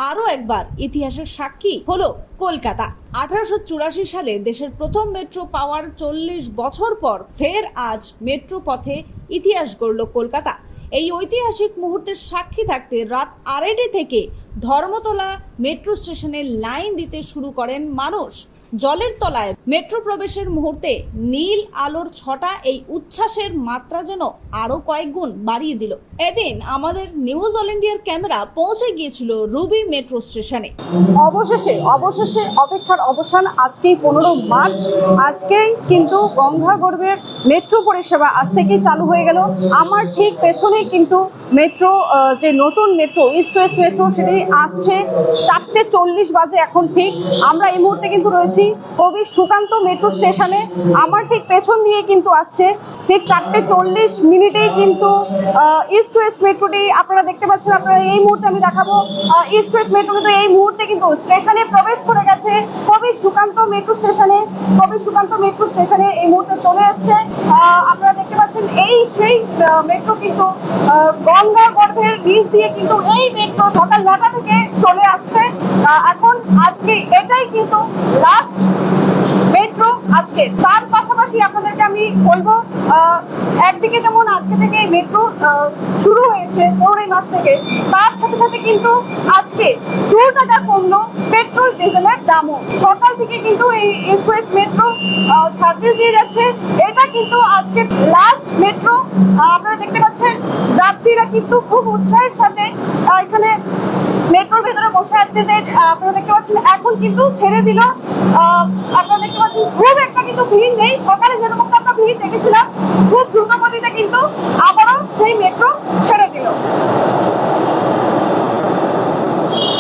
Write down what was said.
আরো একবার ইতিহাসের সাক্ষী হলো কলকাতা। 1884 সালে দেশের প্রথম মেট্রো পাওয়ার 40 বছর পর ফের আজ মেট্রো পথে ইতিহাস গড়ল কলকাতা। এই ঐতিহাসিক মুহূর্তের সাক্ষী থাকতে রাত 2:30 থেকে ধর্মতলা মেট্রো স্টেশনে লাইন দিতে শুরু করেন মানুষ। জলের তলায় মেট্রো প্রবেশের মুহূর্তে নীল আলোর ছটা এই উচ্ছ্বাসের মাত্রা যেন আরো কয়েক গুণ বাড়িয়ে দিল। এদিন আমাদের নিউজ অল ইন্ডিয়ার ক্যামেরা পৌঁছে গিয়েছিল রুবি মেট্রো স্টেশনে। অবশেষে অপেক্ষার অবসান। আজকেই 15 মার্চ, আজকেই কিন্তু গঙ্গাগর্ভের মেট্রো পরিষেবা আজ থেকেই চালু হয়ে গেল। আমার ঠিক পেছনেই কিন্তু মেট্রো, যে নতুন মেট্রো ইস্ট ওয়েস্ট মেট্রো, সেটি আসছে। 4:40 বাজে এখন ঠিক। আমরা এই মুহূর্তে কিন্তু রয়েছি কবি সুকান্ত মেট্রো স্টেশনে। আমার ঠিক পেছন দিয়ে কিন্তু আসছে ঠিক 4:40 কিন্তু ইস্ট ওয়েস্ট মেট্রোটি আপনারা দেখতে পাচ্ছেন। আপনারা এই মুহূর্তে আমি দেখাবো ইস্ট ওয়েস্ট মেট্রো কিন্তু এই মুহূর্তে কিন্তু স্টেশনে প্রবেশ করে গেছে। কবি সুকান্ত মেট্রো স্টেশনে এই মুহূর্তে চলে এসছে। আপনারা দেখতে পাচ্ছেন এই সেই মেট্রো কিন্তু গঙ্গা গর্ভের নিচ দিয়ে কিন্তু এই মেট্রো সকাল 9টা থেকে চলে আসছে। এখন আজকে এটাই কিন্তু লাস্ট মেট্রো আজকে। তার পাশাপাশি আপনাদেরকে আমি বলবো, একদিকে যেমন আজকে থেকে মেট্রো শুরু হয়েছে 15 মাস থেকে, তার সাথে সাথে কিন্তু আজকে 2 টাকা কমলো পেট্রোল ডিজেলের দামও। সকাল থেকে কিন্তু এই ইস্ট ওয়েস্ট মেট্রো সার্ভিস দিয়ে যাচ্ছে। এটা কিন্তু আজকে লাস্ট মেট্রো। আপনারা দেখতে পাচ্ছেন যাত্রীরা কিন্তু খুব উৎসাহের সাথে এখানে মেট্রোর ভেতরে বসে আছে। আপনারা দেখতে পাচ্ছেন এখন কিন্তু ছেড়ে দিল। আপনারা দেখতে পাচ্ছেন খুব একটা কিন্তু ভিড় নেই। সকালে যেরকম আমরা ভিড় দেখেছিলাম, খুব দ্রুত গতিতে কিন্তু আবারও সেই মেট্রো ছেড়ে দিল।